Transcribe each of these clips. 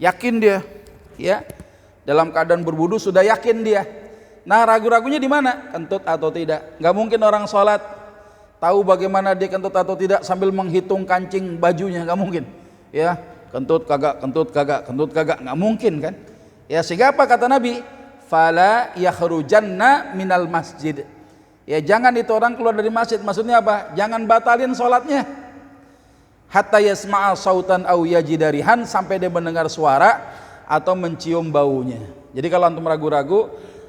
yakin dia, ya, dalam keadaan berwudu sudah yakin dia. Nah, ragu-ragunya di mana? Kentut atau tidak. Nggak mungkin orang sholat tahu bagaimana dia kentut atau tidak sambil menghitung kancing bajunya, nggak mungkin. Ya, kentut kagak, kentut kagak, kentut kagak, nggak mungkin kan? Ya, sehingga apa kata Nabi? Fala yakhrujanna minal masjid. Ya, jangan itu orang keluar dari masjid. Maksudnya apa? Jangan batalin sholatnya. Hatta yasma'a sautan aw yajidarihan, sampai dia mendengar suara atau mencium baunya. Jadi kalau antum ragu-ragu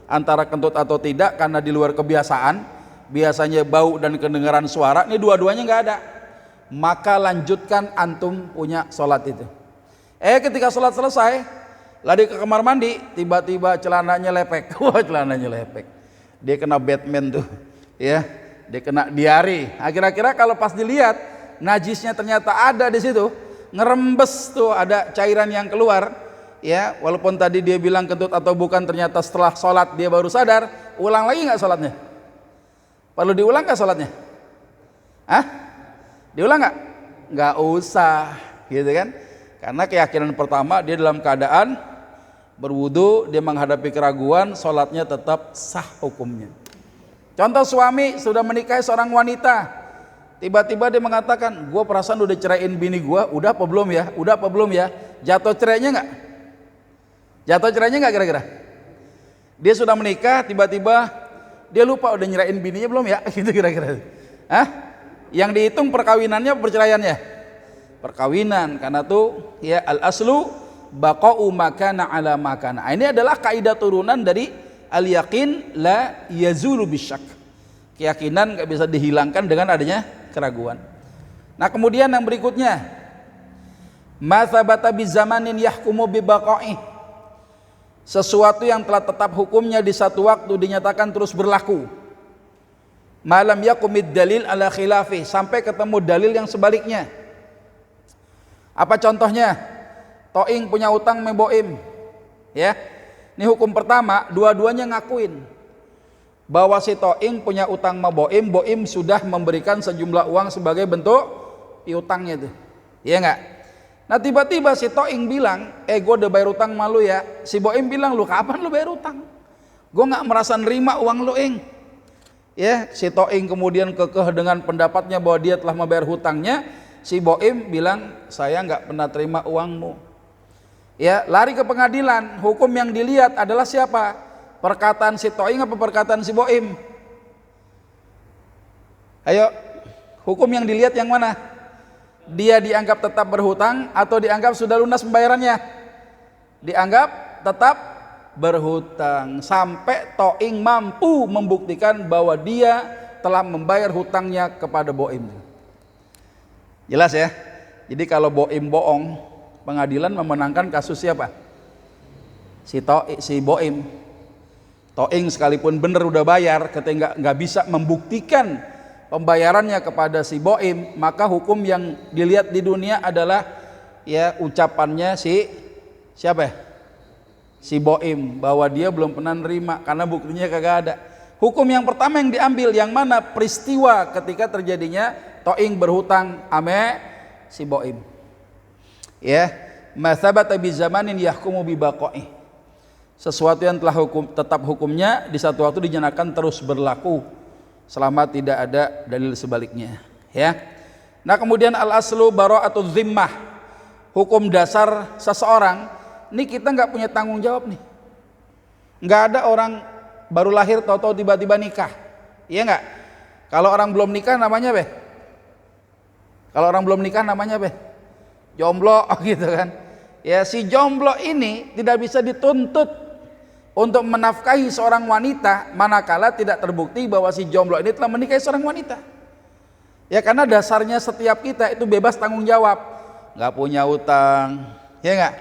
antara kentut atau tidak karena di luar kebiasaan, biasanya bau dan kedengaran suara, ini dua-duanya nggak ada, maka lanjutkan antum punya sholat itu. Ketika sholat selesai, lari ke kamar mandi, tiba-tiba celananya lepek. Wah, celananya lepek. Dia kena Batman tuh, ya, dia kena diare. Kira-kira kalau pas dilihat najisnya ternyata ada di situ, ngerembes tuh, ada cairan yang keluar. Ya, walaupun tadi dia bilang kentut atau bukan, ternyata setelah sholat dia baru sadar, ulang lagi nggak sholatnya? Perlu diulang nggak sholatnya? Diulang nggak? Nggak usah, gitu kan? Karena keyakinan pertama dia dalam keadaan berwudu, dia menghadapi keraguan, sholatnya tetap sah hukumnya. Contoh suami sudah menikahi seorang wanita, tiba-tiba dia mengatakan, gue perasaan udah ceraiin bini gue, udah apa belum ya? Udah apa belum ya? Jatuh cerainya nggak? Jatuh cerainya nggak kira-kira? Dia sudah menikah, tiba-tiba dia lupa udah nyerain bininya belum ya? Gitu kira-kira. Yang dihitung perkawinannya, perceraiannya? Perkawinan, karena tuh ya al aslu baqa'u makana ala makana. Ini adalah kaidah turunan dari al yaqin la yazulu bisyak. Keyakinan nggak bisa dihilangkan dengan adanya keraguan. Nah, kemudian yang berikutnya, ma tsabata bi zamanin yahkumu bi baqa'i. Sesuatu yang telah tetap hukumnya di satu waktu dinyatakan terus berlaku. Malam yakumid dalil ala khilafi, sampai ketemu dalil yang sebaliknya. Apa contohnya? Toing punya utang meboim, ya. Ini hukum pertama, dua-duanya ngakuin bahwa si Toing punya utang meboim, boim sudah memberikan sejumlah uang sebagai bentuk piutangnya itu, ya enggak? Nah, tiba-tiba si Toing bilang, gue udah bayar utang malu ya. Si Boim bilang, lu kapan lu bayar utang? Gue nggak merasa nerima uang lu, ing. Ya, si Toing kemudian kekeh dengan pendapatnya bahwa dia telah membayar hutangnya. Si Boim bilang, saya nggak pernah terima uangmu. Ya, lari ke pengadilan. Hukum yang dilihat adalah siapa? Perkataan si Toing apa perkataan si Boim? Ayo, hukum yang dilihat yang mana? Dia dianggap tetap berhutang atau dianggap sudah lunas pembayarannya? Dianggap tetap berhutang sampai Toing mampu membuktikan bahwa dia telah membayar hutangnya kepada Boim. Jelas ya? Jadi kalau Boim bohong, pengadilan memenangkan kasus siapa? Si Boim. Toing sekalipun benar udah bayar, ketika nggak bisa membuktikan pembayarannya kepada si Boim, maka hukum yang dilihat di dunia adalah ya ucapannya siapa ya? Si Boim, bahwa dia belum pernah nerima karena buktinya kagak ada. Hukum yang pertama yang diambil yang mana? Peristiwa ketika terjadinya Toing berhutang ame si Boim. Ya, masabata bi zamanin yahkumu bi baqa'i. Sesuatu yang telah tetap hukumnya di satu waktu dinyatakan terus berlaku selama tidak ada dalil sebaliknya, ya. Nah, kemudian al aslu bara'atuz zimmah, hukum dasar seseorang. Ini kita nggak punya tanggung jawab nih. Nggak ada orang baru lahir tahu-tahu tiba-tiba nikah, iya nggak? Kalau orang belum nikah namanya be? Kalau orang belum nikah namanya be? Jomblo, gitu kan? Ya, si jomblo ini tidak bisa dituntut untuk menafkahi seorang wanita manakala tidak terbukti bahwa si jomblo ini telah menikahi seorang wanita. Ya, karena dasarnya setiap kita itu bebas tanggung jawab, nggak punya utang, ya nggak?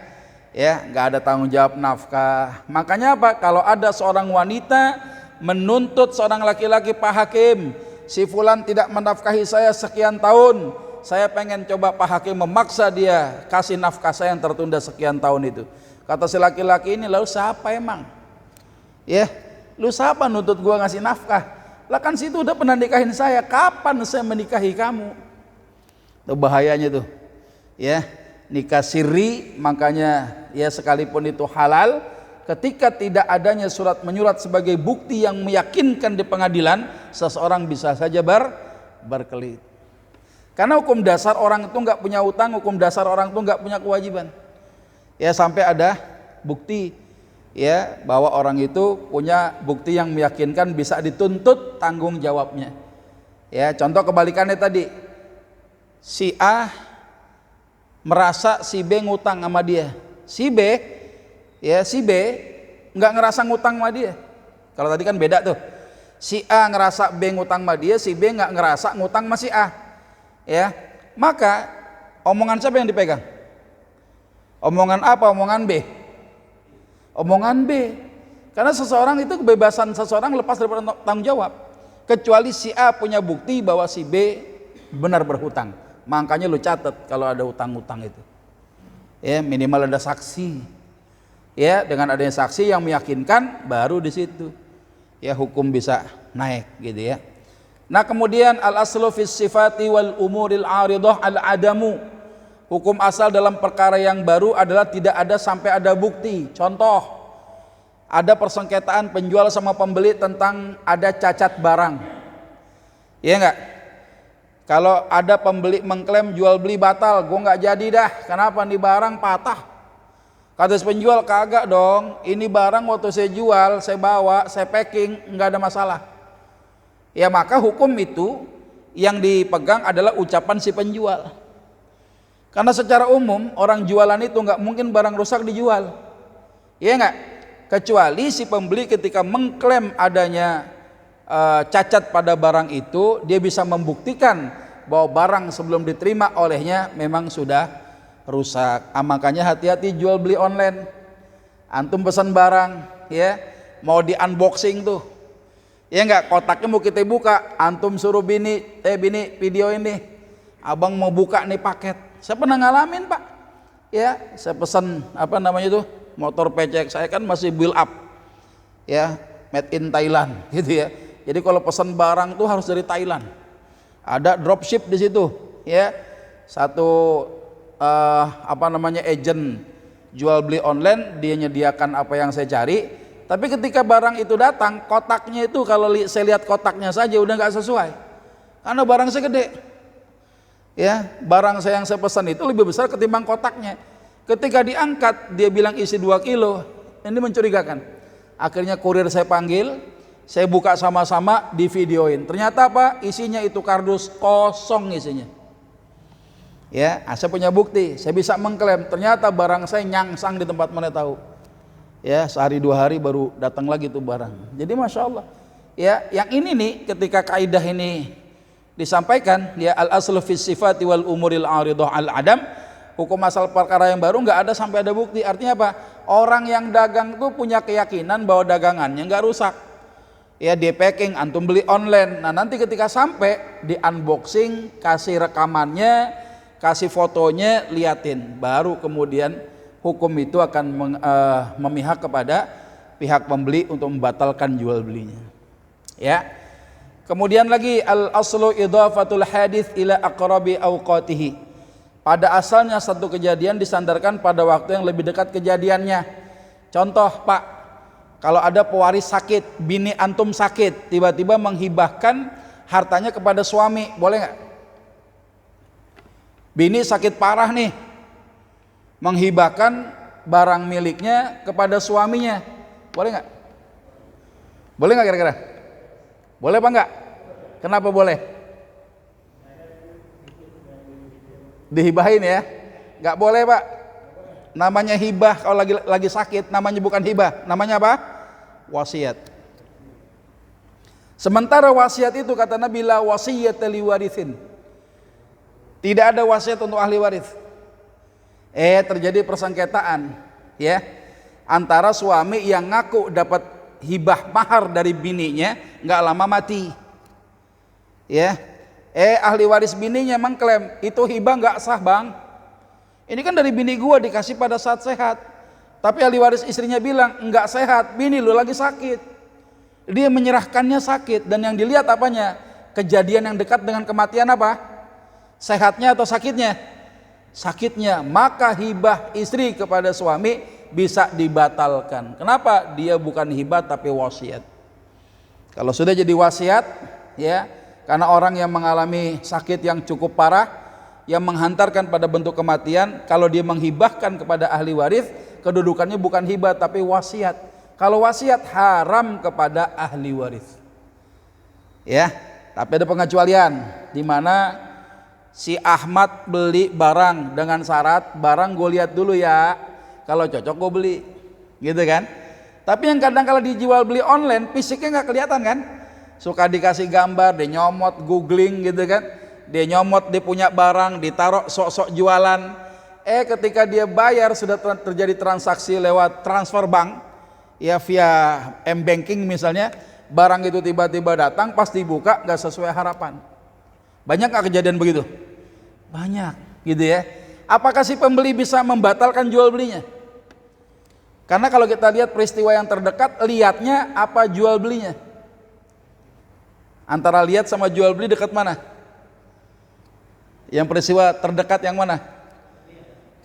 Ya, nggak ada tanggung jawab nafkah. Makanya apa? Kalau ada seorang wanita menuntut seorang laki-laki, Pak Hakim, si fulan tidak menafkahi saya sekian tahun, saya pengen coba Pak Hakim memaksa dia kasih nafkah saya yang tertunda sekian tahun itu. Kata si laki-laki ini, lalu siapa emang? Ya, lu siapa nuntut gua ngasih nafkah? Lah kan situ udah pernah nikahin saya, kapan saya menikahi kamu? Itu bahayanya tuh. Ya, nikah sirri, makanya ya sekalipun itu halal, ketika tidak adanya surat menyurat sebagai bukti yang meyakinkan di pengadilan, seseorang bisa saja berkelit. Karena hukum dasar orang itu nggak punya utang, hukum dasar orang itu nggak punya kewajiban. Ya sampai ada bukti ya bahwa orang itu punya bukti yang meyakinkan bisa dituntut tanggung jawabnya. Ya contoh kebalikannya tadi, si A merasa si B ngutang sama dia, si B nggak ngerasa ngutang sama dia. Kalau tadi kan beda tuh, si A ngerasa B ngutang sama dia, si B nggak ngerasa ngutang sama si A. Ya maka omongan siapa yang dipegang? Omongan apa? Omongan B. Omongan B. Karena seseorang itu kebebasan seseorang lepas dari tanggung jawab. Kecuali si A punya bukti bahwa si B benar berhutang. Makanya lu catat kalau ada hutang-hutang itu. Ya, minimal ada saksi. Ya, dengan adanya saksi yang meyakinkan baru di situ ya hukum bisa naik gitu ya. Nah, kemudian al-aslu fis sifati wal umuril 'aridah al-adamu. Hukum asal dalam perkara yang baru adalah tidak ada sampai ada bukti. Contoh, ada persengketaan penjual sama pembeli tentang ada cacat barang. Iya enggak? Kalau ada pembeli mengklaim jual beli batal, gue nggak jadi dah. Kenapa? Nih barang patah. Kata si penjual, kagak dong. Ini barang waktu saya jual, saya bawa, saya packing, nggak ada masalah. Ya maka hukum itu yang dipegang adalah ucapan si penjual. Karena secara umum orang jualan itu nggak mungkin barang rusak dijual, ya nggak? Kecuali si pembeli ketika mengklaim adanya cacat pada barang itu, dia bisa membuktikan bahwa barang sebelum diterima olehnya memang sudah rusak. Makanya hati-hati jual beli online. Antum pesan barang, ya mau di unboxing tuh, ya nggak? Kotaknya mau kita buka, antum suruh bini video ini, abang mau buka nih paket. Saya pernah ngalamin pak, ya saya pesan apa namanya itu motor pecek, saya kan masih build up, ya made in Thailand gitu ya. Jadi kalau pesan barang tuh harus dari Thailand, ada dropship di situ, ya satu apa namanya agent jual beli online, dia nyediakan apa yang saya cari, tapi ketika barang itu datang, kotaknya itu kalau saya lihat kotaknya saja udah nggak sesuai, karena barang saya gede. Ya, barang saya yang saya pesan itu lebih besar ketimbang kotaknya. Ketika diangkat dia bilang isi 2 kilo, ini mencurigakan. Akhirnya kurir saya panggil, saya buka sama-sama, di videoin. Ternyata apa? Isinya itu kardus kosong isinya. Ya, saya punya bukti, saya bisa mengklaim. Ternyata barang saya nyangsang di tempat mana tahu. Ya, sehari 2 hari baru datang lagi tuh barang. Jadi masya Allah. Ya, yang ini nih ketika kaidah ini disampaikan ya al-aslu fis sifati wal umuril 'aridah al-adam, hukum asal perkara yang baru nggak ada sampai ada bukti. Artinya apa? Orang yang dagang tuh punya keyakinan bahwa dagangannya nggak rusak. Ya di packing, antum beli online. Nah nanti ketika sampai di unboxing, kasih rekamannya, kasih fotonya, liatin. Baru kemudian hukum itu akan memihak kepada pihak pembeli untuk membatalkan jual belinya. Ya. Kemudian lagi al-aslu idhafatul hadits ila aqrabi awqatihi. Pada asalnya satu kejadian disandarkan pada waktu yang lebih dekat kejadiannya. Contoh, Pak, kalau ada pewaris sakit, bini antum sakit, tiba-tiba menghibahkan hartanya kepada suami, boleh nggak? Bini sakit parah nih, menghibahkan barang miliknya kepada suaminya, boleh nggak? Boleh nggak kira-kira? Boleh apa enggak? Kenapa boleh? Dihibahin ya? Enggak boleh pak. Namanya hibah kalau lagi sakit, namanya bukan hibah. Namanya apa? Wasiat. Sementara wasiat itu kata Nabi la wasiyat li warithin. Tidak ada wasiat untuk ahli waris. Terjadi persengketaan ya antara suami yang ngaku dapat hibah mahar dari bininya, nggak lama mati. Ya, ahli waris bininya mengklaim itu hibah nggak sah bang. Ini kan dari bini gua dikasih pada saat sehat. Tapi ahli waris istrinya bilang nggak sehat, bini lu lagi sakit. Dia menyerahkannya sakit dan yang dilihat apanya? Kejadian yang dekat dengan kematian apa? Sehatnya atau sakitnya? sakitnya, maka hibah istri kepada suami bisa dibatalkan. Kenapa? Dia bukan hibah tapi wasiat. Kalau sudah jadi wasiat, ya, karena orang yang mengalami sakit yang cukup parah, yang menghantarkan pada bentuk kematian, kalau dia menghibahkan kepada ahli waris, kedudukannya bukan hibah tapi wasiat. Kalau wasiat haram kepada ahli waris. Ya, tapi ada pengecualian di mana si Ahmad beli barang dengan syarat barang gue lihat dulu ya, kalau cocok gue beli, gitu kan. Tapi yang kadang kalau dijual beli online fisiknya nggak kelihatan kan, suka dikasih gambar, dia nyomot, googling gitu kan, dia nyomot dia punya barang, ditaruh sok-sok jualan. Ketika dia bayar sudah terjadi transaksi lewat transfer bank, ya via m-banking misalnya, barang itu tiba-tiba datang pas dibuka nggak sesuai harapan. Banyak nggak kejadian begitu? Banyak, gitu ya. Apakah si pembeli bisa membatalkan jual belinya? Karena kalau kita lihat peristiwa yang terdekat, lihatnya apa jual belinya? Antara lihat sama jual beli dekat mana? Yang peristiwa terdekat yang mana?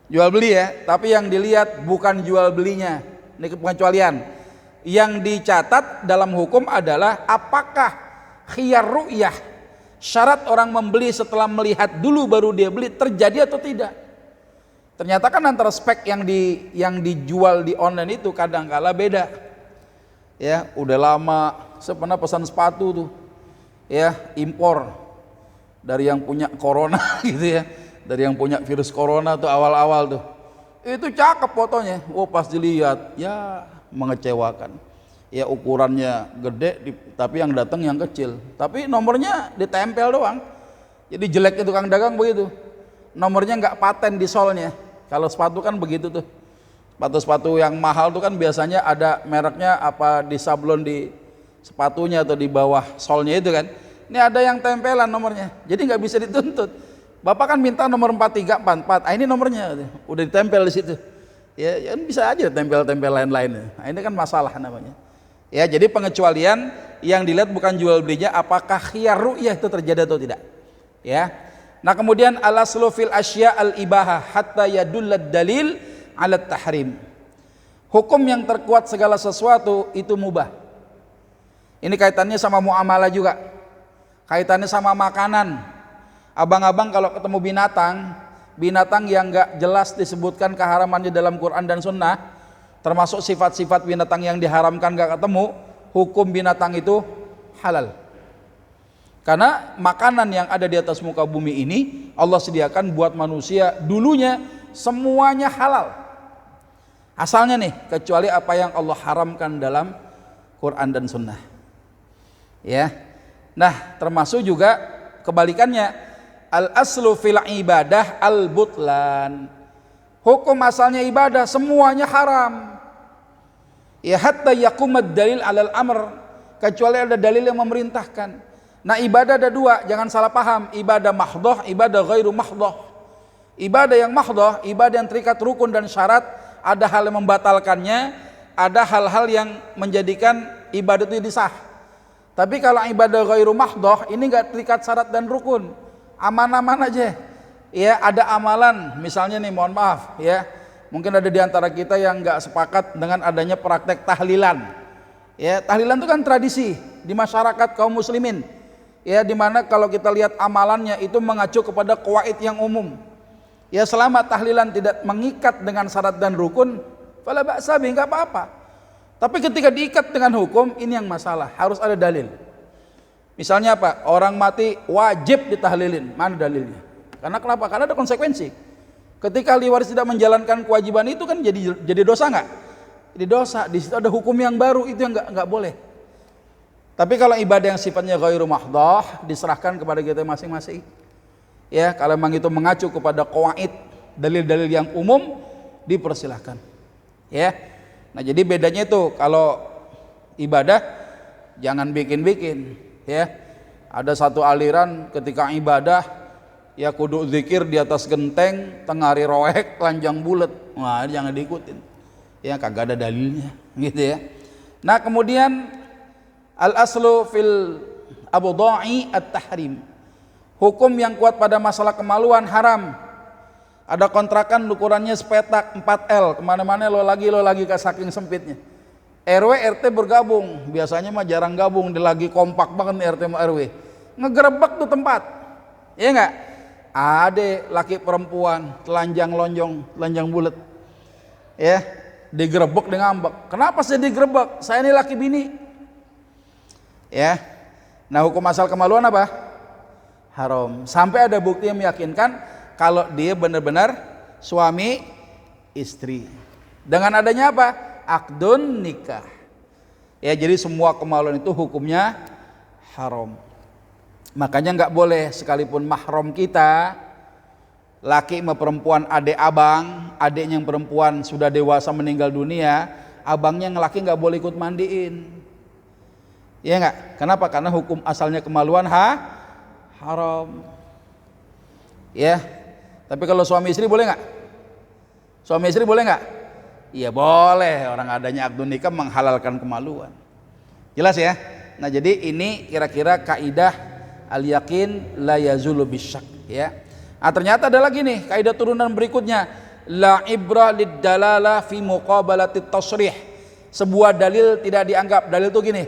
Jual beli ya, tapi yang dilihat bukan jual belinya. Ini pengecualian. Yang dicatat dalam hukum adalah apakah khiyar ru'yah, syarat orang membeli setelah melihat dulu baru dia beli, terjadi atau tidak. Ternyata kan antara spek yang dijual di online itu kadang-kala beda. Ya, udah lama saya pernah pesan sepatu tuh. Ya, impor dari yang punya corona gitu ya. Dari yang punya virus corona tuh awal-awal tuh. Itu cakep fotonya. Oh, pas dilihat ya mengecewakan. Ya ukurannya gede tapi yang datang yang kecil. Tapi nomornya ditempel doang. Jadi jelek itu Kang dagang begitu. Nomornya nggak paten di solnya. Kalau sepatu kan begitu tuh. Sepatu-sepatu yang mahal tuh kan biasanya ada mereknya apa di sablon di sepatunya atau di bawah solnya itu kan. Ini ada yang tempelan nomornya. Jadi nggak bisa dituntut. Bapak kan minta nomor 4344. Ini nomornya udah ditempel di situ. Ya bisa aja tempel-tempel lain-lain. Nah, ini kan masalah namanya. Ya, jadi pengecualian yang dilihat bukan jual belinya, apakah khiyar ru'yah itu terjadi atau tidak. Ya. Nah, kemudian al-aslu fil asya al-ibahah hatta yadullad dalil ala tahrim. Hukum yang terkuat segala sesuatu itu mubah. Ini kaitannya sama muamalah juga. Kaitannya sama makanan. Abang-abang kalau ketemu binatang yang enggak jelas disebutkan keharamannya dalam Quran dan Sunnah, termasuk sifat-sifat binatang yang diharamkan enggak ketemu, hukum binatang itu halal. Karena makanan yang ada di atas muka bumi ini Allah sediakan buat manusia dulunya semuanya halal. Asalnya nih, kecuali apa yang Allah haramkan dalam Quran dan Sunnah. Ya. Nah, termasuk juga kebalikannya, al-aslu fil ibadah al-butlan. Hukum asalnya ibadah semuanya haram. Ya hatta yaqumad dalil alal amr, kecuali ada dalil yang memerintahkan. Nah, ibadah ada dua, jangan salah paham, ibadah mahdhah, ibadah ghairu mahdhah. Ibadah yang mahdhah, ibadah yang terikat rukun dan syarat, ada hal yang membatalkannya, ada hal-hal yang menjadikan ibadah itu disah. Tapi kalau ibadah ghairu mahdhah, ini enggak terikat syarat dan rukun, aman-aman aja. Ya, ada amalan, misalnya nih, mohon maaf ya, mungkin ada di antara kita yang enggak sepakat dengan adanya praktek tahlilan. Ya, tahlilan itu kan tradisi di masyarakat kaum muslimin. Ya, dimana kalau kita lihat amalannya itu mengacu kepada qawaid yang umum. Ya, selama tahlilan tidak mengikat dengan syarat dan rukun, fala ba'sa bi, enggak apa-apa. Tapi ketika diikat dengan hukum, ini yang masalah, harus ada dalil. Misalnya apa? Orang mati wajib ditahlilin, mana dalilnya? Karena kenapa? Karena ada konsekuensi. Ketika ahli waris tidak menjalankan kewajiban itu kan jadi dosa enggak? Jadi dosa. Di situ ada hukum yang baru, itu yang enggak boleh. Tapi kalau ibadah yang sifatnya ghairu mahdhah, diserahkan kepada kita masing-masing. Ya, kalau memang itu mengacu kepada qawaid, dalil-dalil yang umum, dipersilahkan. Ya. Nah, jadi bedanya itu kalau ibadah jangan bikin-bikin, ya. Ada satu aliran ketika ibadah ya kudu zikir di atas genteng, tengah hari roek, telanjang bulat. Nah, jangan diikutin. Ya, kagak ada dalilnya, gitu ya. Nah, kemudian al-aslu fil abdha'i at-tahrim. Hukum yang kuat pada masalah kemaluan haram. Ada kontrakan ukurannya sepetak 4L, kemana-mana lo lagi ke saking sempitnya. RW RT bergabung, biasanya mah jarang gabung, dia lagi kompak banget nih RT sama RW. Ngegerebek tuh tempat, iya nggak? Ade laki perempuan, telanjang lonjong, telanjang bulat, ya, digerebek dengan ngambek. Kenapa saya digerebek? Saya ini laki bini, ya. Nah hukum asal kemaluan apa? Haram. Sampai ada bukti yang meyakinkan kalau dia benar-benar suami istri. Dengan adanya apa? Akdun nikah. Ya, jadi semua kemaluan itu hukumnya haram. Makanya nggak boleh sekalipun mahram kita, laki sama perempuan, adik abang, adiknya yang perempuan sudah dewasa meninggal dunia, abangnya yang laki nggak boleh ikut mandiin. Ya nggak? Kenapa? Karena hukum asalnya kemaluan haram. Ya. Tapi kalau suami istri boleh nggak? Suami istri boleh nggak? Iya boleh, orang adanya akdun nikah menghalalkan kemaluan. Jelas ya? Nah jadi ini kira-kira kaidah al-yakin la yazulu bisyak, ya. Nah ternyata ada lagi nih kaidah turunan berikutnya, la ibrah lid dalalah fi muqabalatit tasrih. Sebuah dalil tidak dianggap, dalil itu gini,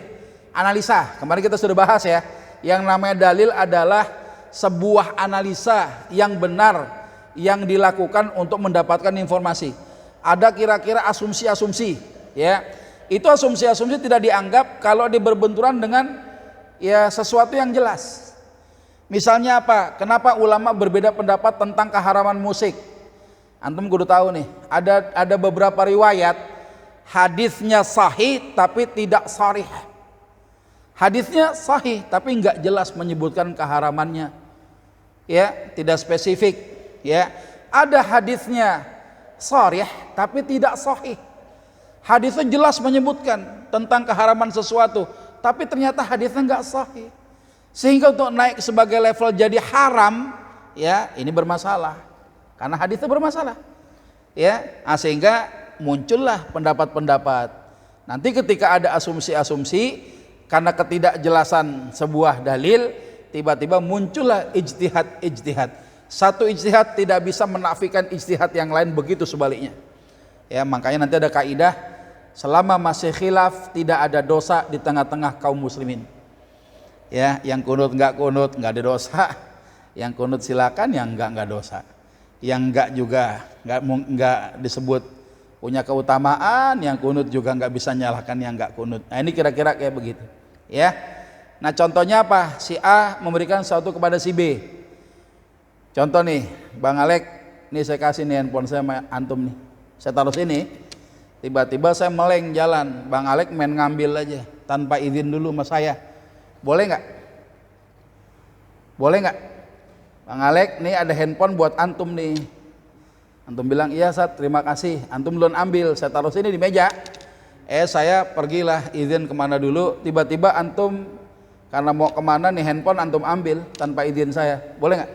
analisa. Kemarin kita sudah bahas ya, yang namanya dalil adalah sebuah analisa yang benar yang dilakukan untuk mendapatkan informasi. Ada kira-kira asumsi-asumsi, ya. Itu asumsi-asumsi tidak dianggap kalau dia berbenturan dengan ya sesuatu yang jelas. Misalnya apa? Kenapa ulama berbeda pendapat tentang keharaman musik? Antum kudu tahu nih, ada beberapa riwayat hadisnya sahih tapi tidak sharih. Hadisnya sahih tapi enggak jelas menyebutkan keharamannya. Ya, tidak spesifik. Ya, ada hadisnya sharih tapi tidak sahih. Hadisnya jelas menyebutkan tentang keharaman sesuatu, tapi ternyata hadisnya enggak sahih. Sehingga untuk naik sebagai level jadi haram, ya, ini bermasalah. Karena hadisnya bermasalah. Ya, sehingga muncullah pendapat-pendapat. Nanti ketika ada asumsi-asumsi karena ketidakjelasan sebuah dalil, tiba-tiba muncullah ijtihad. Satu ijtihad tidak bisa menafikan ijtihad yang lain, begitu sebaliknya. Ya, makanya nanti ada kaidah, selama masih khilaf tidak ada dosa di tengah-tengah kaum muslimin. Ya, yang kunut nggak ada dosa. Yang kunut silakan, yang enggak dosa. Yang enggak juga enggak disebut punya keutamaan, yang kunut juga enggak bisa nyalahkan yang enggak kunut. Nah, ini kira-kira kayak begitu. Ya. Nah, contohnya apa? Si A memberikan sesuatu kepada si B. Contoh nih, Bang Alek, nih saya kasih nih handphone saya sama antum nih. Saya taruh sini, tiba-tiba saya meleng jalan. Bang Alek main ngambil aja, tanpa izin dulu sama saya. Boleh nggak? Boleh nggak? Bang Alek, nih ada handphone buat antum nih. Antum bilang, iya Sat, terima kasih. Antum belum ambil, saya taruh sini di meja. Saya pergilah izin kemana dulu. Tiba-tiba antum, karena mau kemana nih handphone antum ambil tanpa izin saya. Boleh nggak?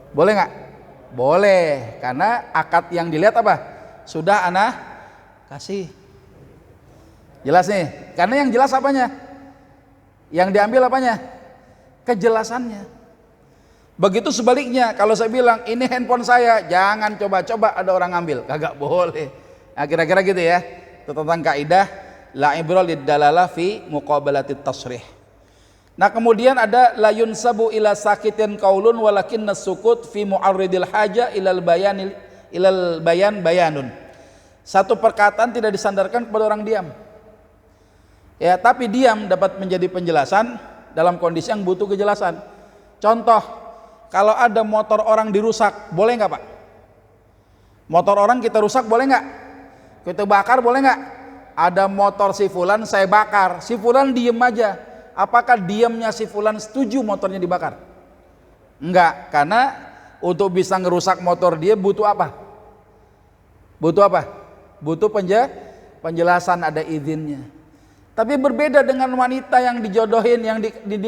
Boleh nggak? Boleh, karena akad yang dilihat apa? Sudah ana kasih. Jelas nih, karena yang jelas apanya? Yang diambil apanya? Kejelasannya. Begitu sebaliknya, kalau saya bilang ini handphone saya, jangan coba-coba ada orang ngambil, kagak boleh. Nah, kira-kira gitu ya. Itu tentang kaidah la ibrah lid dalalah fi muqabalatit tasrih. Nah kemudian ada la yunsabu ila sakitin qaulun walakinna sukut fi mu'arridil haja ilal bayan bayanun. Satu perkataan tidak disandarkan kepada orang diam. Ya, tapi diam dapat menjadi penjelasan dalam kondisi yang butuh kejelasan. Contoh, kalau ada motor orang dirusak, boleh nggak Pak? Motor orang kita rusak boleh nggak? Kita bakar boleh nggak? Ada motor si fulan saya bakar, si fulan diem aja. Apakah diamnya si fulan setuju motornya dibakar? Enggak, karena untuk bisa ngerusak motor dia butuh apa? Butuh apa? Butuh penjelasan, ada izinnya. Tapi berbeda dengan wanita yang dijodohin, yang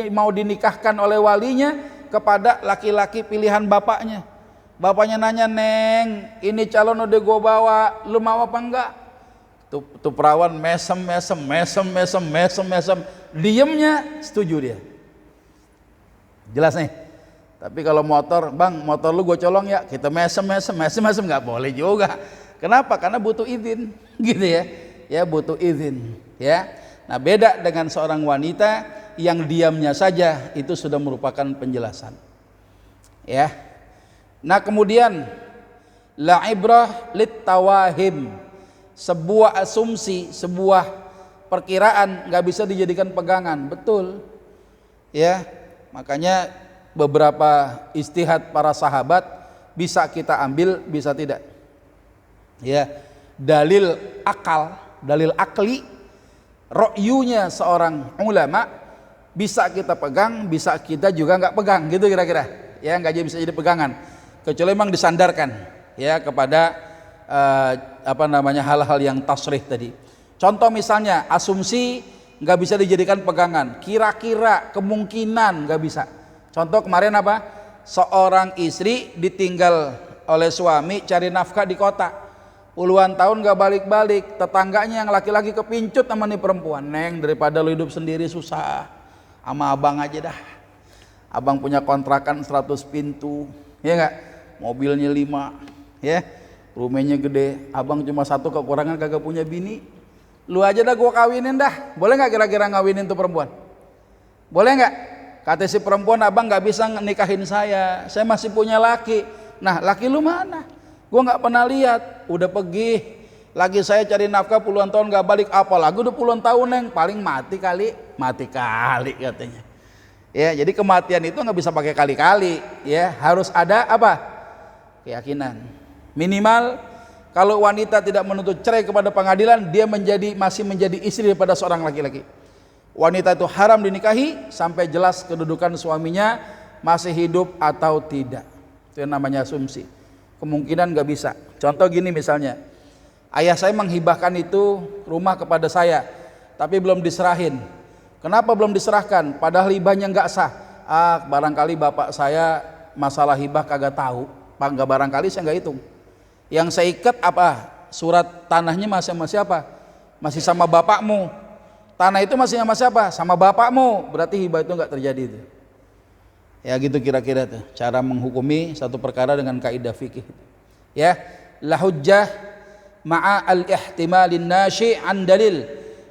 mau dinikahkan oleh walinya kepada laki-laki pilihan bapaknya. Bapaknya nanya, Neng, ini calon udah gue bawa, lu mau apa enggak? Tuh perawan mesem, diemnya setuju dia. Jelas nih. Tapi kalau motor, bang motor lu gue colong ya, kita mesem nggak boleh juga. Kenapa? Karena butuh izin, gitu ya. Ya butuh izin, ya. Nah beda dengan seorang wanita yang diamnya saja itu sudah merupakan penjelasan, ya. Nah kemudian la ibrah lit tawahim, sebuah asumsi, sebuah perkiraan nggak bisa dijadikan pegangan, betul, ya. Makanya beberapa istihad para sahabat bisa kita ambil, bisa tidak, ya. Dalil akal, dalil akli, ro'yunya seorang ulama bisa kita pegang, bisa kita juga nggak pegang, gitu kira-kira, ya. Nggak bisa jadi pegangan, kecuali memang disandarkan, ya, kepada hal-hal yang tasrih tadi. Contoh misalnya asumsi nggak bisa dijadikan pegangan, kira-kira, kemungkinan nggak bisa. Contoh kemarin apa? Seorang istri ditinggal oleh suami cari nafkah di kota, puluhan tahun gak balik-balik, tetangganya yang laki-laki kepincut sama nih perempuan, neng daripada lu hidup sendiri susah, sama abang aja dah, abang punya kontrakan 100 pintu, ya nggak, mobilnya 5, ya, rumahnya gede, abang cuma 1 kekurangan kagak punya bini, lu aja dah gua kawinin dah, boleh nggak kira-kira ngawinin tuh perempuan? Boleh nggak? Kata si perempuan, abang nggak bisa nikahin saya masih punya laki. Nah laki lu mana? Gua nggak pernah lihat, udah pergi. Lagi saya cari nafkah puluhan tahun nggak balik, apalagi udah puluhan tahun neng, paling mati kali katanya. Ya jadi kematian itu nggak bisa pakai kali-kali, ya harus ada apa? Keyakinan. Minimal kalau wanita tidak menuntut cerai kepada pengadilan, dia masih menjadi istri daripada seorang laki-laki. Wanita itu haram dinikahi sampai jelas kedudukan suaminya masih hidup atau tidak. Itu yang namanya asumsi. Kemungkinan nggak bisa. Contoh gini misalnya, ayah saya menghibahkan itu rumah kepada saya, tapi belum diserahin. Kenapa belum diserahkan? Padahal hibahnya nggak sah. Barangkali bapak saya masalah hibah kagak tahu. Nggak barangkali, saya nggak hitung. Yang saya ikat apa? Surat tanahnya masih sama siapa? Masih sama bapakmu. Tanah itu masih sama siapa? Sama bapakmu. Berarti hibah itu nggak terjadi itu. Ya gitu kira-kira tuh cara menghukumi satu perkara dengan kaidah fikih. Ya, la hujjah ma'a al-ihtimalin nashi' an dalil.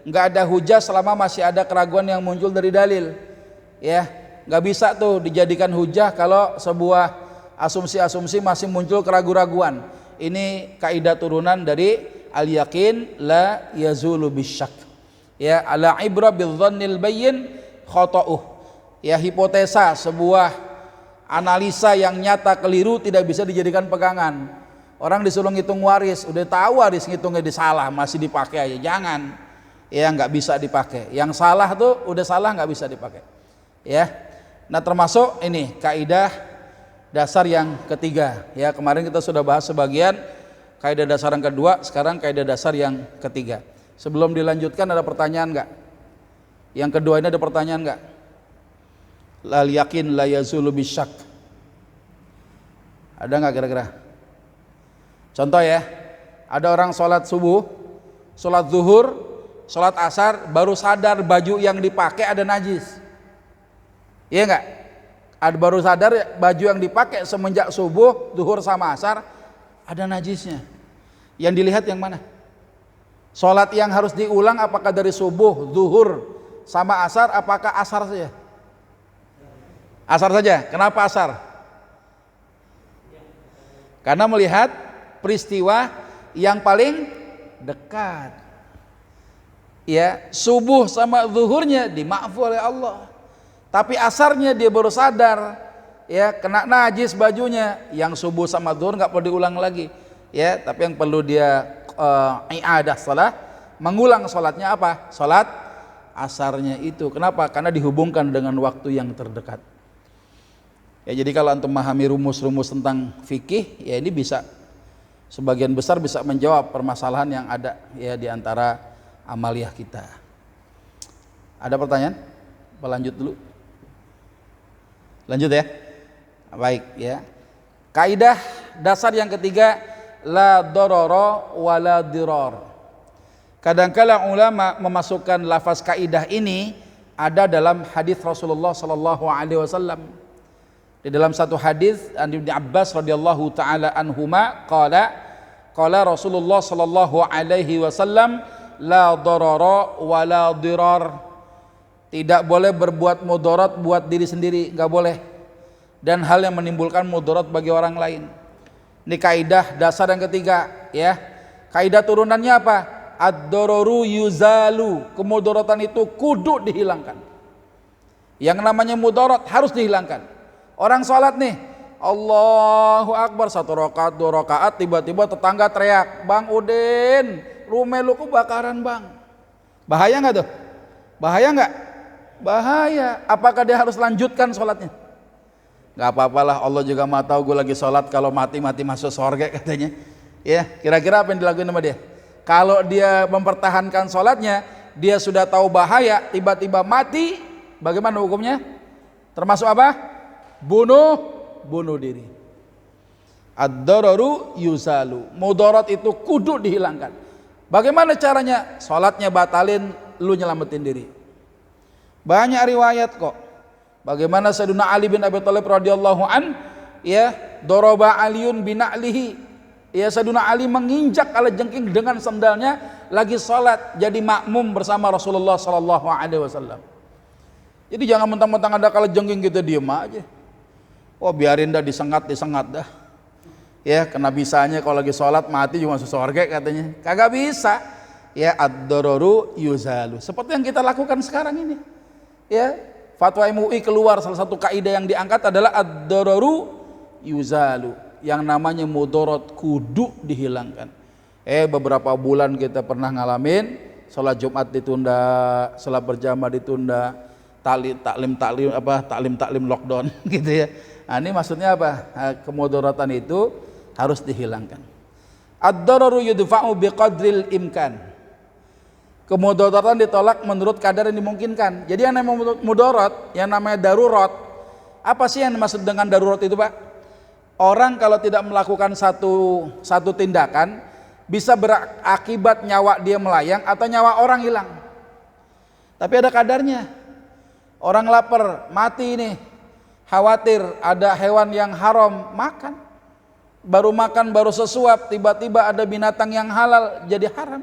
Nggak ada hujah selama masih ada keraguan yang muncul dari dalil. Ya, nggak bisa tuh dijadikan hujah kalau sebuah asumsi-asumsi masih muncul keraguan-raguan. Ini kaidah turunan dari al-yaqin la yazulu bisyak. Ya, ala ibra bidzannil bayyin khata'uh. Ya, hipotesa, sebuah analisa yang nyata keliru tidak bisa dijadikan pegangan. Orang disuruh ngitung waris, udah tahu waris ngitungnya disalah, masih dipakai aja, jangan. Ya, nggak bisa dipakai. Yang salah tuh udah salah, nggak bisa dipakai. Ya, nah termasuk ini kaidah dasar yang ketiga. Ya, kemarin kita sudah bahas sebagian kaidah dasar yang kedua, sekarang kaidah dasar yang ketiga. Sebelum dilanjutkan ada pertanyaan enggak? Yang kedua ini ada pertanyaan enggak? Lal yakin la yazulu bisyak. Ada enggak kira-kira? Contoh ya, ada orang sholat subuh, sholat zuhur, sholat asar, baru sadar baju yang dipakai ada najis. Iya enggak? Baru sadar baju yang dipakai semenjak subuh, zuhur sama asar ada najisnya. Yang dilihat yang mana? Sholat yang harus diulang apakah dari subuh, zuhur, sama asar, apakah asar saja? Asar saja. Kenapa asar? Karena melihat peristiwa yang paling dekat. Ya, subuh sama zuhurnya dimaafkan oleh Allah. Tapi asarnya dia baru sadar, ya kena najis bajunya. Yang subuh sama zuhur nggak perlu diulang lagi. Ya, tapi yang perlu dia i'adah salat, mengulang salatnya apa? Salat asarnya itu. Kenapa? Karena dihubungkan dengan waktu yang terdekat. Ya, jadi kalau antum memahami rumus-rumus tentang fikih, ya ini bisa sebagian besar bisa menjawab permasalahan yang ada ya di antara amaliyah kita. Ada pertanyaan? Apa lanjut dulu? Lanjut ya. Baik ya. Kaidah dasar yang ketiga, la dororo wala dirar. Kadangkala ulama memasukkan lafaz kaidah ini ada dalam hadis Rasulullah sallallahu alaihi wasallam. Di Di dalam satu hadis an Ibnu Abbas radhiyallahu taala anhuma qala Rasulullah sallallahu alaihi wasallam la darara wa la dirar. Tidak boleh berbuat mudarat buat diri sendiri, enggak boleh. Dan hal yang menimbulkan mudarat bagi orang lain. Ini kaidah dasar yang ketiga, ya. Kaidah turunannya apa? Ad-dararu yuzalu. Kemudaratan itu kudu dihilangkan. Yang namanya mudarat harus dihilangkan. Orang sholat nih, Allahu Akbar, 1 rakaat 2 rakaat, tiba-tiba tetangga teriak, Bang Udin, rumah lu kebakaran bang. Bahaya nggak tuh? Bahaya nggak? Bahaya. Apakah dia harus lanjutkan sholatnya? Nggak apa-apalah, Allah juga mau tahu gue lagi sholat, kalau mati masuk surga katanya. Ya, kira-kira apa yang dilakuin sama dia? Kalau dia mempertahankan sholatnya, dia sudah tahu bahaya, tiba-tiba mati, bagaimana hukumnya? Termasuk apa? Bunuh diri. Ad-dararu yuzalu. Mudarat itu kudu dihilangkan. Bagaimana caranya? Salatnya batalin, lu nyelamatin diri. Banyak riwayat kok. Bagaimana Sayyidina Ali bin Abi Thalib radhiyallahu an, ya, daraba Aliun bina'lihi. Ya, Sayyidina Ali menginjak kalajengking dengan sandalnya lagi salat, jadi makmum bersama Rasulullah sallallahu alaihi wasallam. Jadi jangan mentang-mentang ada kalajengking kita diem aja. Oh biarin dah, disengat dah. Ya, kena bisanya kalau lagi sholat mati juga masuk surga katanya. Kagak bisa. Ya, ad-dararu yuzalu. Seperti yang kita lakukan sekarang ini. Ya, fatwa MUI keluar, salah satu kaidah yang diangkat adalah ad-dararu yuzalu. Yang namanya mudarat kudu dihilangkan. Beberapa bulan kita pernah ngalamin sholat Jumat ditunda, sholat berjamaah ditunda, taklim lockdown gitu ya. Nah, ini maksudnya apa? Kemudaratan itu harus dihilangkan. Ad-dararu yudfa'u biqadril imkan. Kemudaratan ditolak menurut kadar yang dimungkinkan. Jadi yang namanya mudarat, yang namanya darurat, apa sih yang dimaksud dengan darurat itu, Pak? Orang kalau tidak melakukan satu tindakan bisa berakibat nyawa dia melayang atau nyawa orang hilang. Tapi ada kadarnya. Orang lapar, mati nih. Khawatir ada hewan yang haram, makan baru sesuap, tiba-tiba ada binatang yang halal jadi haram.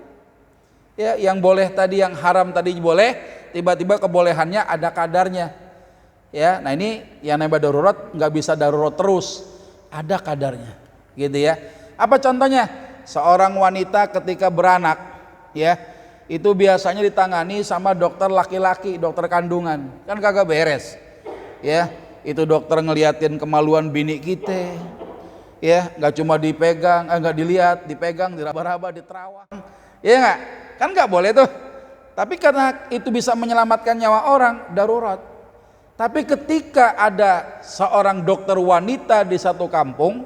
Ya, yang boleh tadi, yang haram tadi boleh, tiba-tiba kebolehannya ada kadarnya. Ya, nah ini yang namanya darurat, nggak bisa darurat terus, ada kadarnya, gitu ya. Apa contohnya? Seorang wanita ketika beranak, ya, itu biasanya ditangani sama dokter laki-laki, dokter kandungan, kan kagak beres, ya. Itu dokter ngeliatin kemaluan bini kita, ya, nggak cuma dipegang, nggak dilihat, dipegang, diraba-raba, diterawang, ya nggak, kan nggak boleh tuh. Tapi karena itu bisa menyelamatkan nyawa orang, darurat. Tapi ketika ada seorang dokter wanita di satu kampung,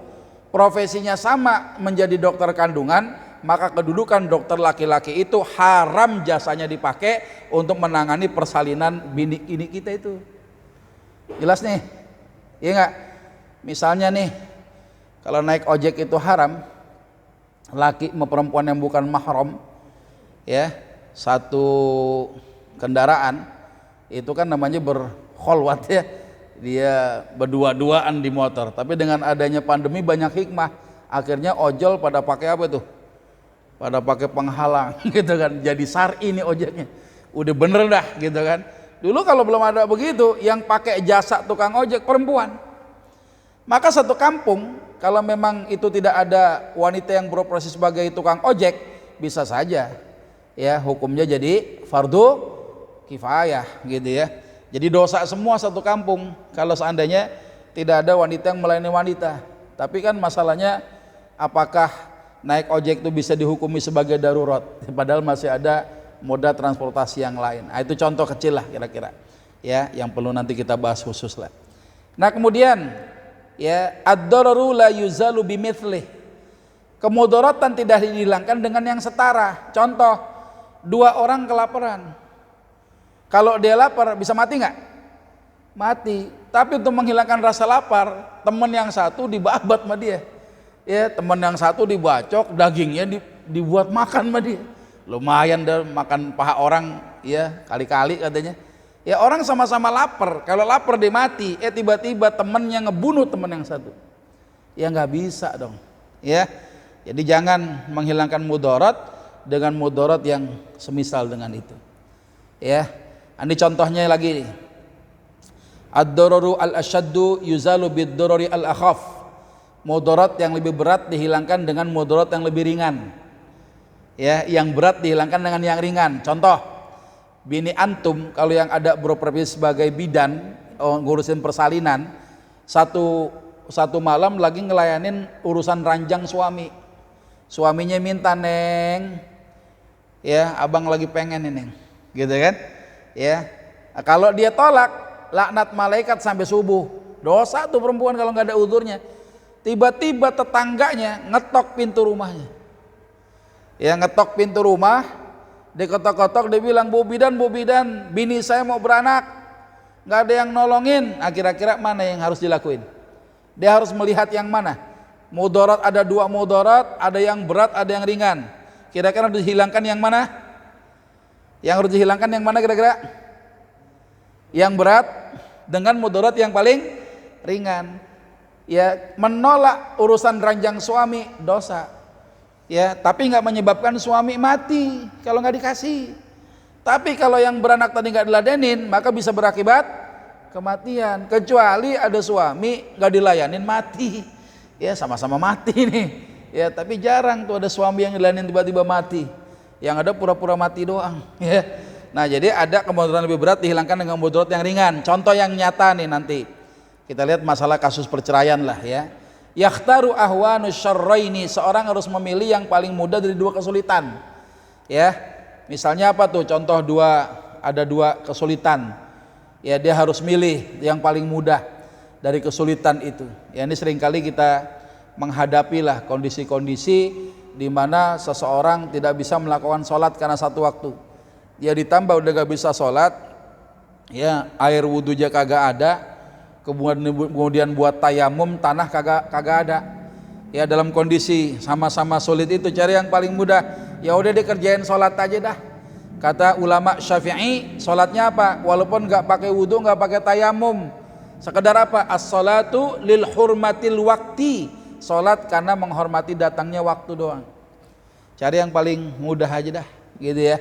profesinya sama menjadi dokter kandungan, maka kedudukan dokter laki-laki itu haram jasanya dipakai untuk menangani persalinan bini kita itu. Jelas nih, iya nggak? Misalnya nih, kalau naik ojek itu haram, laki sama perempuan yang bukan mahram, ya, satu kendaraan, itu kan namanya berkholwat ya, dia berdua-duaan di motor. Tapi dengan adanya pandemi banyak hikmah, akhirnya ojol pada pakai apa tuh? Pada pakai penghalang, gitu kan? Jadi syar'i ini ojeknya, udah bener dah, gitu kan? Dulu kalau belum ada begitu, yang pakai jasa tukang ojek perempuan. Maka satu kampung, kalau memang itu tidak ada wanita yang beroperasi sebagai tukang ojek, bisa saja, ya, hukumnya jadi fardu kifayah, gitu ya. Jadi dosa semua satu kampung kalau seandainya tidak ada wanita yang melayani wanita. Tapi kan masalahnya, apakah naik ojek itu bisa dihukumi sebagai darurat? Padahal masih ada moda transportasi yang lain. Nah, itu contoh kecil lah kira-kira, ya, yang perlu nanti kita bahas khusus lah. Nah kemudian, ya, ad-dararu la yuzalu bimithlih. Kemudaratan tidak dihilangkan dengan yang setara. Contoh, 2 orang kelaparan. Kalau dia lapar bisa mati nggak? Mati. Tapi untuk menghilangkan rasa lapar, teman yang satu dibabat sama dia. Ya, teman yang satu dibacok, dagingnya dibuat makan sama dia. Lumayan dah makan paha orang, ya, kali-kali katanya. Ya orang sama-sama lapar, kalau lapar dia mati, tiba-tiba temannya ngebunuh teman yang satu. Ya nggak bisa dong. Ya, jadi jangan menghilangkan mudarat dengan mudarat yang semisal dengan itu. Ya, ini contohnya lagi nih. Ad-dararu al-asyaddu yuzalu bid-darari al-akhaf. Mudarat yang lebih berat dihilangkan dengan mudarat yang lebih ringan. Ya, yang berat dihilangkan dengan yang ringan. Contoh, bini antum kalau yang ada berprofesi sebagai bidan, ngurusin persalinan, satu malam lagi ngelayanin urusan ranjang suami. Suaminya minta, "Neng, ya abang lagi pengen ini," gitu kan? Ya, kalau dia tolak, laknat malaikat sampai subuh. Dosa tuh perempuan kalau nggak ada uzurnya. Tiba-tiba tetangganya ngetok pintu rumahnya. Ya, ngetok pintu rumah, diketok-ketok, dia bilang, Bu bidan, bini saya mau beranak, nggak ada yang nolongin." Kira-kira mana yang harus dilakuin? Dia harus melihat yang mana. Mudarat ada dua mudarat, ada yang berat, ada yang ringan. Kira-kira harus dihilangkan yang mana? Yang harus dihilangkan yang mana kira-kira? Yang berat dengan mudarat yang paling ringan. Ya, menolak urusan ranjang suami dosa. Ya, tapi nggak menyebabkan suami mati kalau nggak dikasih. Tapi kalau yang beranak tadi nggak diladenin, maka bisa berakibat kematian. Kecuali ada suami nggak dilayanin mati. Ya, sama-sama mati nih. Ya, tapi jarang tuh ada suami yang dilayanin tiba-tiba mati. Yang ada pura-pura mati doang. Ya. Nah, jadi ada kemudaratan lebih berat dihilangkan dengan mudarat yang ringan. Contoh yang nyata nih nanti. Kita lihat masalah kasus perceraian lah ya. Yakhtaru ahwanu syarraini, seorang harus memilih yang paling mudah dari dua kesulitan. Ya. Misalnya apa tuh? Contoh ada dua kesulitan. Ya, dia harus milih yang paling mudah dari kesulitan itu. Ya, ini seringkali kita menghadapilah kondisi-kondisi di mana seseorang tidak bisa melakukan sholat karena satu waktu. Ya, ditambah udah gak bisa sholat, ya air wudhunya kagak ada, kemudian buat tayamum tanah kagak ada. Ya, dalam kondisi sama-sama sulit itu cari yang paling mudah. Ya udah dikerjain sholat aja dah. Kata ulama Syafi'i, sholatnya apa? Walaupun nggak pakai wudhu, nggak pakai tayamum, sekedar apa? As-sholatu lil hurmatil wakti, sholat karena menghormati datangnya waktu doang. Cari yang paling mudah aja dah, gitu ya.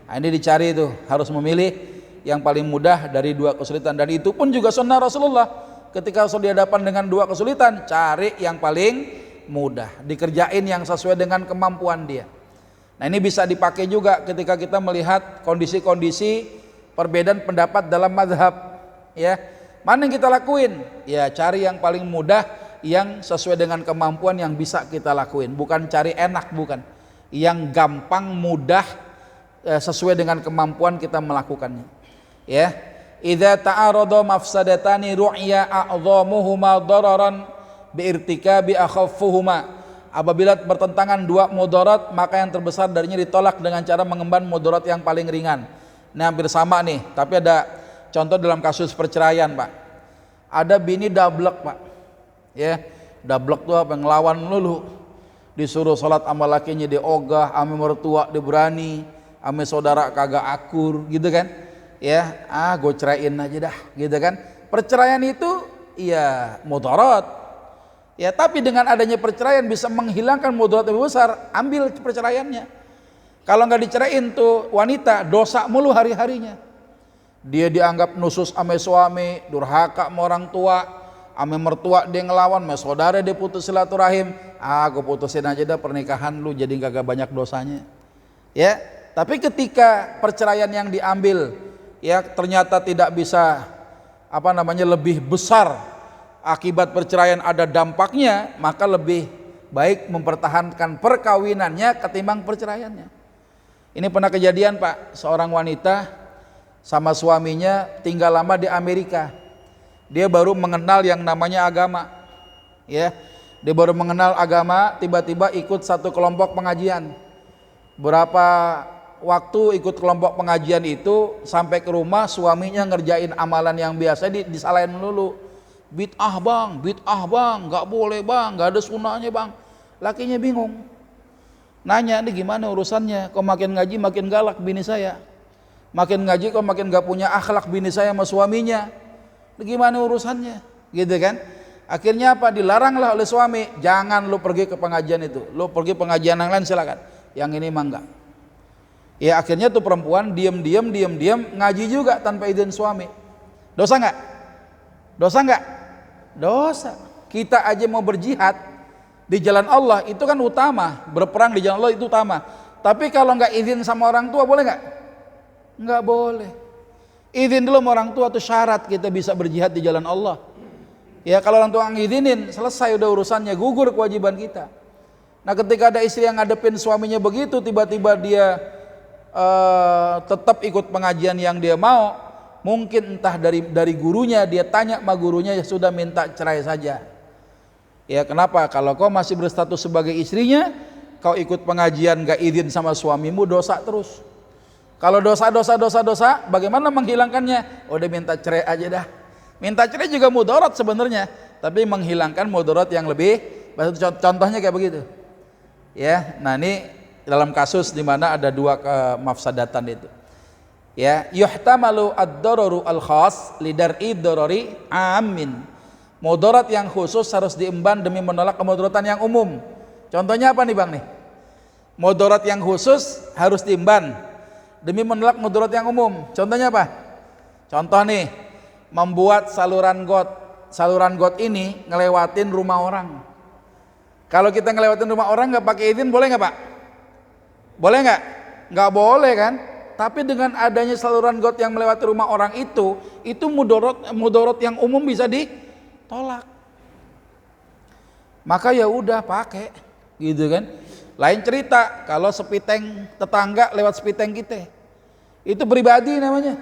Nah, ini dicari itu, harus memilih yang paling mudah dari dua kesulitan, dan itu pun juga sunnah Rasulullah. Ketika Rasul dihadapan dengan dua kesulitan, cari yang paling mudah, dikerjain yang sesuai dengan kemampuan dia. Nah, ini bisa dipakai juga ketika kita melihat kondisi-kondisi perbedaan pendapat dalam mazhab. Ya, mana yang kita lakuin? Ya, cari yang paling mudah, yang sesuai dengan kemampuan yang bisa kita lakuin. Bukan cari enak, bukan. Yang gampang, mudah, sesuai dengan kemampuan kita melakukannya. Ya, idza ta'arada mafsadatani ru'ya a'dhamuhuma dararan biirtikabi akhaffuhuma. Apabila bertentangan dua mudarat, maka yang terbesar darinya ditolak dengan cara mengemban mudarat yang paling ringan. Ini hampir sama nih, tapi ada contoh dalam kasus perceraian, Pak. Ada bini dablek, Pak. Ya, dablek tuh apa? Ngelawan lulu. Disuruh sholat sama lakinya diogah, ame mertua diberani, ame saudara kagak akur, gitu kan? Ya, gue ceraiin aja dah, gitu kan? Perceraian itu ya mudarat. Ya, tapi dengan adanya perceraian bisa menghilangkan mudarat yang besar, ambil perceraiannya. Kalau nggak diceraiin tuh wanita, dosa mulu hari-harinya. Dia dianggap nusus ame suami, durhaka sama orang tua, ame mertua dia ngelawan, sama saudara dia putus silaturahim. Gue putusin aja dah pernikahan lu, jadi kagak banyak dosanya. Ya, tapi ketika perceraian yang diambil ya ternyata tidak bisa lebih besar, akibat perceraian ada dampaknya, maka lebih baik mempertahankan perkawinannya ketimbang perceraiannya. Ini pernah kejadian, Pak, seorang wanita sama suaminya tinggal lama di Amerika. Dia baru mengenal yang namanya agama. Ya, dia baru mengenal agama, tiba-tiba ikut satu kelompok pengajian. Berapa waktu ikut kelompok pengajian itu, sampai ke rumah suaminya ngerjain amalan yang biasa disalahin melulu. Bid'ah bang, nggak boleh bang, nggak ada sunahnya bang. Lakinya bingung, nanya, ini gimana urusannya? Kok makin ngaji makin galak bini saya? Makin ngaji kok makin gak punya akhlak bini saya sama suaminya. Gimana urusannya? Gitu kan? Akhirnya apa? Dilaranglah oleh suami, jangan lu pergi ke pengajian itu. Lu pergi pengajian yang lain silakan. Yang ini mah enggak. Ya akhirnya tuh perempuan diam-diam ngaji juga tanpa izin suami. Dosa enggak? Dosa enggak? Dosa. Kita aja mau berjihad di jalan Allah itu kan utama, berperang di jalan Allah itu utama. Tapi kalau enggak izin sama orang tua boleh enggak? Enggak boleh. Izin dulu sama orang tua itu syarat kita bisa berjihad di jalan Allah. Ya kalau orang tua ngizinin selesai udah urusannya, gugur kewajiban kita. Nah ketika ada istri yang ngadepin suaminya begitu, tiba-tiba dia tetap ikut pengajian yang dia mau, mungkin entah dari gurunya, dia tanya sama gurunya, ya sudah minta cerai saja. Ya kenapa? Kalau kau masih berstatus sebagai istrinya, kau ikut pengajian gak izin sama suamimu, dosa terus. Kalau dosa, bagaimana menghilangkannya? Udah minta cerai aja dah. Minta cerai juga mudarat sebenarnya, tapi menghilangkan mudarat yang lebih. Contohnya kayak begitu. Ya, nah ini dalam kasus di mana ada dua mafsadatan itu. Ya, yuhtamalu ad-dararu al-khas lidar'i darari amin. Mudarat yang khusus harus diemban demi menolak kemudaratan yang umum. Contohnya apa nih Bang nih? Mudarat yang khusus harus diemban demi menolak mudarat yang umum. Contohnya apa? Contoh nih, membuat saluran got ini ngelewatin rumah orang. Kalau kita ngelewatin rumah orang nggak pakai izin boleh nggak Pak? Boleh nggak? Nggak boleh kan? Tapi dengan adanya saluran got yang melewati rumah orang itu mudarat yang umum bisa ditolak. Maka ya udah pakai, gitu kan? Lain cerita kalau sepiteng tetangga lewat sepiteng kita, itu pribadi namanya.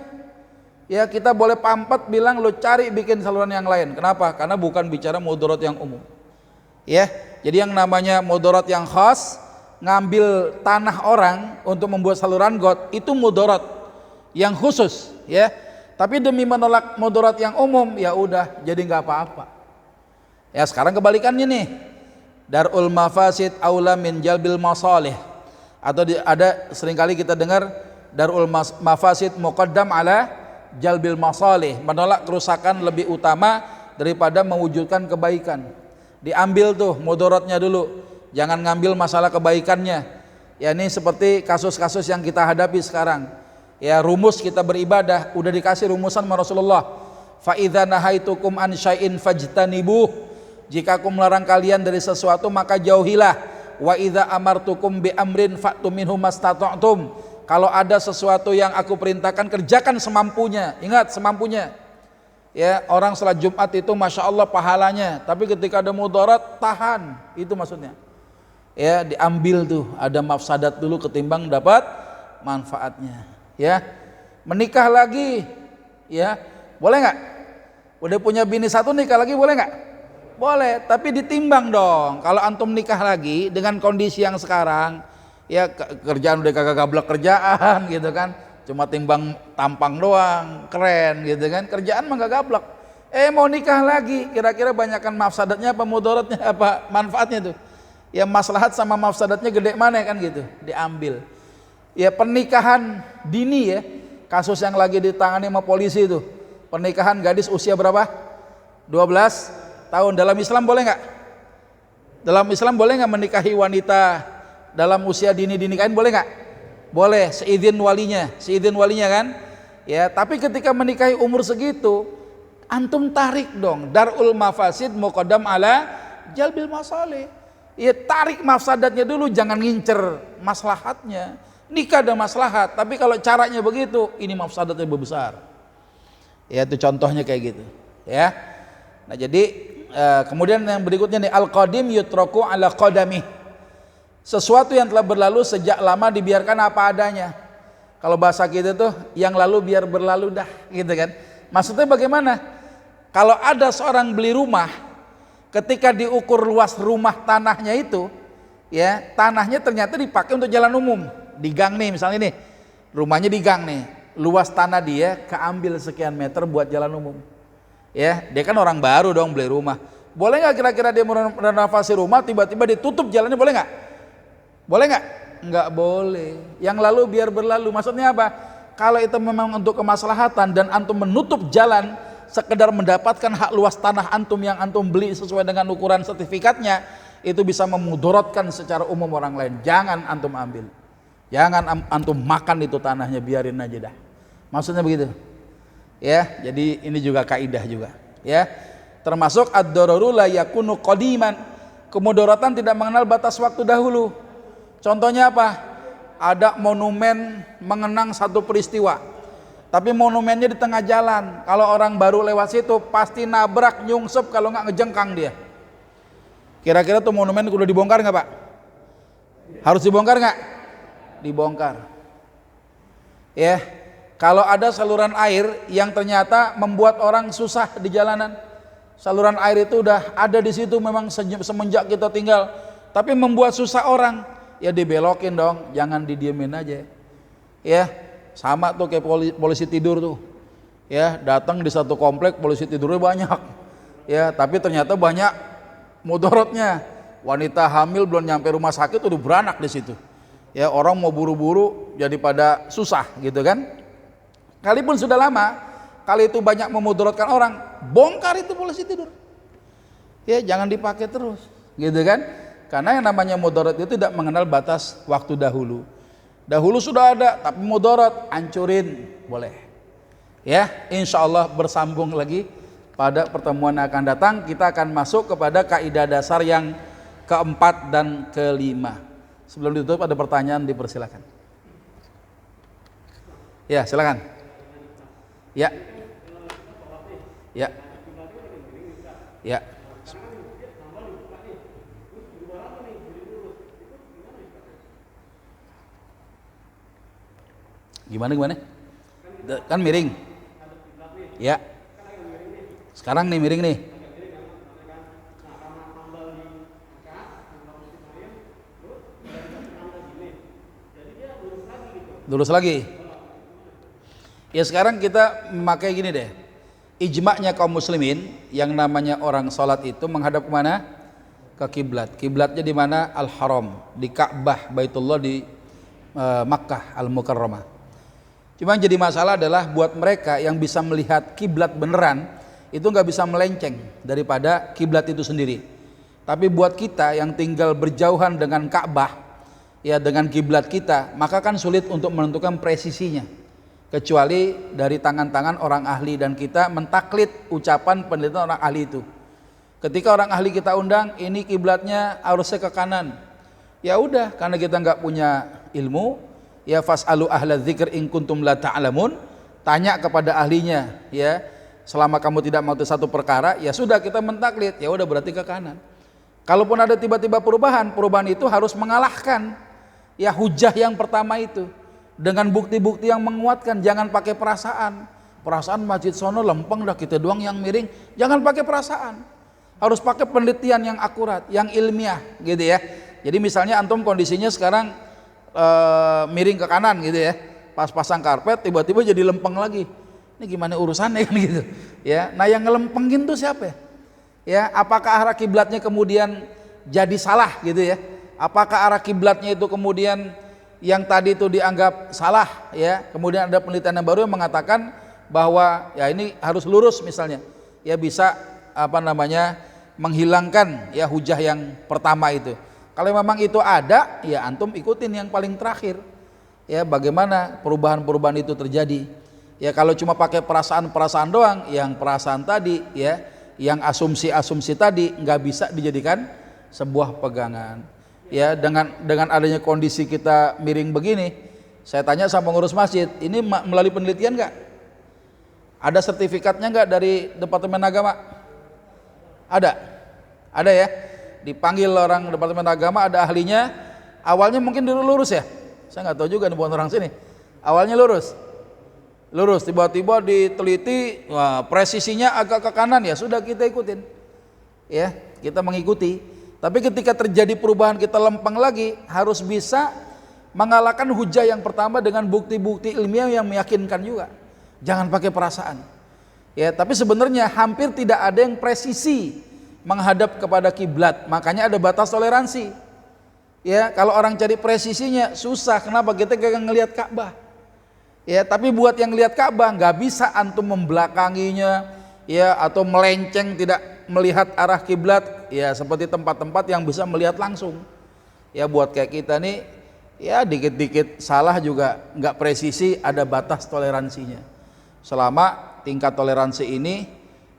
Ya kita boleh pampat bilang lo cari bikin saluran yang lain. Kenapa? Karena bukan bicara mudarat yang umum. Ya, jadi yang namanya mudarat yang khas, ngambil tanah orang untuk membuat saluran got, itu mudarat yang khusus. Ya, tapi demi menolak mudarat yang umum, ya udah jadi nggak apa-apa. Ya sekarang kebalikannya nih. Darul mafasid aula min jalbil masalih, atau ada seringkali kita dengar darul mafasid muqaddam ala jalbil masalih, menolak kerusakan lebih utama daripada mewujudkan kebaikan. Diambil tuh mudaratnya dulu, jangan ngambil masalah kebaikannya. Ya ini seperti kasus-kasus yang kita hadapi sekarang. Ya rumus kita beribadah udah dikasih rumusan sama Rasulullah. Fa idza nahaitukum an syai'in fajtanibuh. Jika aku melarang kalian dari sesuatu maka jauhilah. Wa idza amartukum bi amrin fa'tu minhu mastata'tum. Kalau ada sesuatu yang aku perintahkan kerjakan semampunya. Ingat semampunya. Ya, orang salat Jumat itu Masya Allah pahalanya, tapi ketika ada mudarat tahan. Itu maksudnya. Ya, diambil tuh, ada mafsadat dulu ketimbang dapat manfaatnya. Ya. Menikah lagi. Ya. Boleh enggak? Udah punya bini satu nikah lagi boleh enggak? Boleh, tapi ditimbang dong. Kalau antum nikah lagi dengan kondisi yang sekarang, ya kerjaan udah kagak gablek kerjaan gitu kan, cuma timbang tampang doang, keren gitu kan, kerjaan mah gak gablek. Mau nikah lagi, kira-kira banyakkan mafsadatnya apa mudaratnya apa manfaatnya tuh? Ya maslahat sama mafsadatnya gede mana kan gitu, diambil. Ya pernikahan dini ya, kasus yang lagi ditangani sama polisi itu, pernikahan gadis usia berapa? 12 tahun. Dalam Islam boleh nggak? Dalam Islam boleh nggak menikahi wanita dalam usia dini dinikahin, boleh nggak? Boleh, seizin walinya kan? Ya, tapi ketika menikahi umur segitu, antum tarik dong. Darul mafasid muqaddam ala jalbil masalih. Ya tarik mafsadatnya dulu, jangan ngincer maslahatnya. Nikah ada maslahat, tapi kalau caranya begitu, ini mafsadatnya lebih besar. Ya itu contohnya kayak gitu. Ya. Nah jadi kemudian yang berikutnya nih, al-qadim yutraku ala qadamih. Sesuatu yang telah berlalu sejak lama dibiarkan apa adanya. Kalau bahasa kita tuh yang lalu biar berlalu dah, gitu kan. Maksudnya bagaimana? Kalau ada seorang beli rumah, ketika diukur luas rumah tanahnya itu, ya, tanahnya ternyata dipakai untuk jalan umum. Di gang nih misalnya nih. Rumahnya di gang nih. Luas tanah dia keambil sekian meter buat jalan umum. Ya, dia kan orang baru dong beli rumah. Boleh nggak kira-kira dia merenovasi rumah tiba-tiba ditutup jalannya, boleh nggak? Boleh nggak? Nggak boleh. Yang lalu biar berlalu. Maksudnya apa? kalau itu memang untuk kemaslahatan dan antum menutup jalan sekedar mendapatkan hak luas tanah antum yang antum beli sesuai dengan ukuran sertifikatnya, itu bisa memudaratkan secara umum orang lain. Jangan antum ambil, jangan antum makan itu tanahnya, biarin aja dah. Maksudnya begitu ya. Jadi ini juga kaidah juga ya, termasuk ad-dararu la yakunu qadiman, kemudaratan tidak mengenal batas waktu dahulu. Contohnya apa? Ada monumen mengenang satu peristiwa, tapi monumennya di tengah jalan. Kalau orang baru lewat situ pasti nabrak, nyungsep, kalau nggak ngejengkang dia. Kira-kira tuh monumen udah dibongkar nggak Pak? Harus dibongkar nggak? Dibongkar. Ya, kalau ada saluran air yang ternyata membuat orang susah di jalanan, saluran air itu udah ada di situ memang semenjak kita tinggal, tapi membuat susah orang, ya dibelokin dong, jangan didiemin aja. Ya, sama tuh kayak polisi tidur tuh. Ya, datang di satu komplek polisi tidurnya banyak. Ya, tapi ternyata banyak mudaratnya. Wanita hamil belum nyampe rumah sakit udah beranak di situ. Ya, orang mau buru-buru jadi pada susah gitu kan. Kalipun sudah lama, kali itu banyak memudaratkan orang, bongkar itu polisi tidur. Ya, jangan dipakai terus, gitu kan? Karena yang namanya mudarat itu tidak mengenal batas waktu dahulu. Dahulu sudah ada, tapi mudarat, hancurin, boleh. Ya, insya Allah bersambung lagi pada pertemuan yang akan datang. Kita akan masuk kepada kaidah dasar yang keempat dan kelima. Sebelum ditutup ada pertanyaan, dipersilakan. Ya, silakan. Ya. Ya. Ya. Gimana? Kan miring. Ya. Sekarang nih miring nih. Lurus lagi. Ya, sekarang kita memakai gini deh. Ijma'nya kaum muslimin yang namanya orang sholat itu menghadap kemana? Ke kiblat. Kiblatnya di mana? Al-Haram, di Ka'bah, Baitullah di Makkah Al-Mukarramah. Cuma yang jadi masalah adalah buat mereka yang bisa melihat kiblat beneran, itu nggak bisa melenceng daripada kiblat itu sendiri. Tapi buat kita yang tinggal berjauhan dengan Ka'bah, ya dengan kiblat kita, maka kan sulit untuk menentukan presisinya. Kecuali dari tangan-tangan orang ahli, dan kita mentaklid ucapan penelitian orang ahli itu. Ketika orang ahli kita undang, ini kiblatnya harusnya ke kanan. Ya udah, karena kita nggak punya ilmu, ya fas'alu ahla dzikr in kuntum la ta'lamun, tanya kepada ahlinya. Ya, selama kamu tidak mau satu perkara, ya sudah kita mentaklid, ya udah berarti ke kanan. Kalaupun ada tiba-tiba perubahan itu harus mengalahkan ya hujah yang pertama itu dengan bukti-bukti yang menguatkan. Jangan pakai perasaan masjid sono lempeng dah, kita doang yang miring. Jangan pakai perasaan, harus pakai penelitian yang akurat, yang ilmiah gitu ya. Jadi misalnya antum kondisinya sekarang miring ke kanan gitu ya, pas pasang karpet tiba-tiba jadi lempeng lagi, ini gimana urusannya kan gitu ya. Nah, yang ngelempengin tuh siapa ya? Apakah arah kiblatnya kemudian jadi salah gitu ya? Apakah arah kiblatnya itu kemudian yang tadi itu dianggap salah ya, kemudian ada penelitian yang baru yang mengatakan bahwa ya ini harus lurus misalnya, ya bisa menghilangkan ya hujah yang pertama itu. Kalau memang itu ada, ya antum ikutin yang paling terakhir. Ya, bagaimana perubahan-perubahan itu terjadi. Ya, kalau cuma pakai perasaan-perasaan doang, yang perasaan tadi ya, yang asumsi-asumsi tadi nggak bisa dijadikan sebuah pegangan. Ya, dengan adanya kondisi kita miring begini, saya tanya sama pengurus masjid, ini melalui penelitian nggak? Ada sertifikatnya nggak dari Departemen Agama? Ada ya. Dipanggil orang Departemen Agama, ada ahlinya. Awalnya mungkin dulu lurus ya, saya nggak tahu juga nih, bukan orang sini. Awalnya lurus, tiba-tiba diteliti, wah, presisinya agak ke kanan, ya sudah kita ikutin, ya kita mengikuti. Tapi ketika terjadi perubahan kita lempeng lagi, harus bisa mengalahkan hujah yang pertama dengan bukti-bukti ilmiah yang meyakinkan juga. Jangan pakai perasaan. Ya, tapi sebenarnya hampir tidak ada yang presisi menghadap kepada kiblat, makanya ada batas toleransi. Ya, kalau orang cari presisinya susah, kenapa? Kita gak ngelihat Ka'bah. Ya, tapi buat yang lihat Ka'bah nggak bisa antum membelakanginya, ya, atau melenceng tidak melihat arah kiblat, ya, seperti tempat-tempat yang bisa melihat langsung. Ya, buat kayak kita nih, ya dikit-dikit salah juga nggak presisi, ada batas toleransinya. Selama tingkat toleransi ini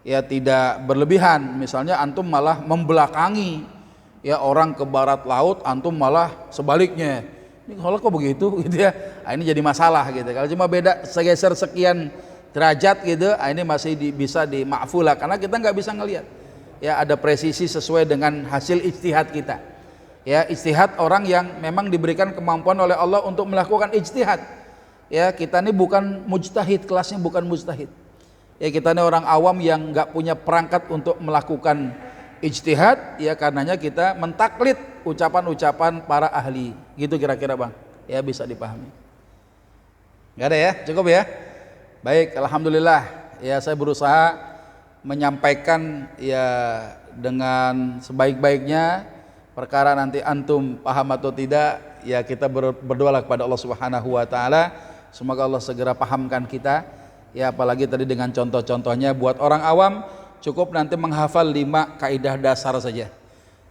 ya tidak berlebihan. Misalnya antum malah membelakangi, ya, orang ke barat laut, antum malah sebaliknya. Ini kalau kok begitu gitu ya, nah, ini jadi masalah gitu. Kalau cuma beda segeser sekian derajat gitu, nah, ini masih bisa dimakfulah karena kita nggak bisa ngelihat. Ya, ada presisi sesuai dengan hasil ijtihad kita. Ya, ijtihad orang yang memang diberikan kemampuan oleh Allah untuk melakukan ijtihad. Ya, kita ini bukan mujtahid, kelasnya bukan mujtahid. Ya, kita ini orang awam yang nggak punya perangkat untuk melakukan ijtihad, ya karenanya kita mentaklid ucapan-ucapan para ahli. Gitu kira-kira Bang. Ya, bisa dipahami. Nggak ada ya? Cukup ya? Baik, alhamdulillah. Ya, saya berusaha menyampaikan ya dengan sebaik-baiknya. Perkara nanti antum paham atau tidak, ya kita berdoalah kepada Allah Subhanahu wa taala, semoga Allah segera pahamkan kita. Ya, apalagi tadi dengan contoh-contohnya buat orang awam cukup nanti menghafal 5 kaidah dasar saja.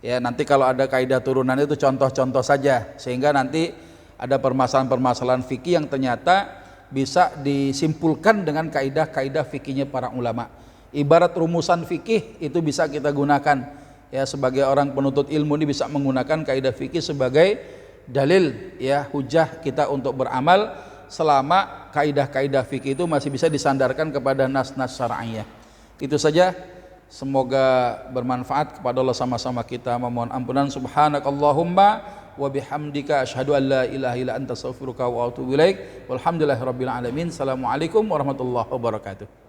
Ya, nanti kalau ada kaidah turunan itu contoh-contoh saja, sehingga nanti ada permasalahan-permasalahan fikih yang ternyata bisa disimpulkan dengan kaidah-kaidah fikihnya para ulama. Ibarat rumusan fikih itu bisa kita gunakan. Ya, sebagai orang penuntut ilmu ini bisa menggunakan kaidah fikih sebagai dalil, ya, hujah kita untuk beramal selama kaidah-kaidah fikih itu masih bisa disandarkan kepada nas-nas syar'iyyah. Itu saja, semoga bermanfaat. Kepada Allah sama-sama kita memohon ampunan. Subhanakallahumma wa bihamdika asyhadu an la ilaha illa anta astaghfiruka wa atubu ilaik. Walhamdulillahirabbil alamin. Assalamualaikum warahmatullahi wabarakatuh.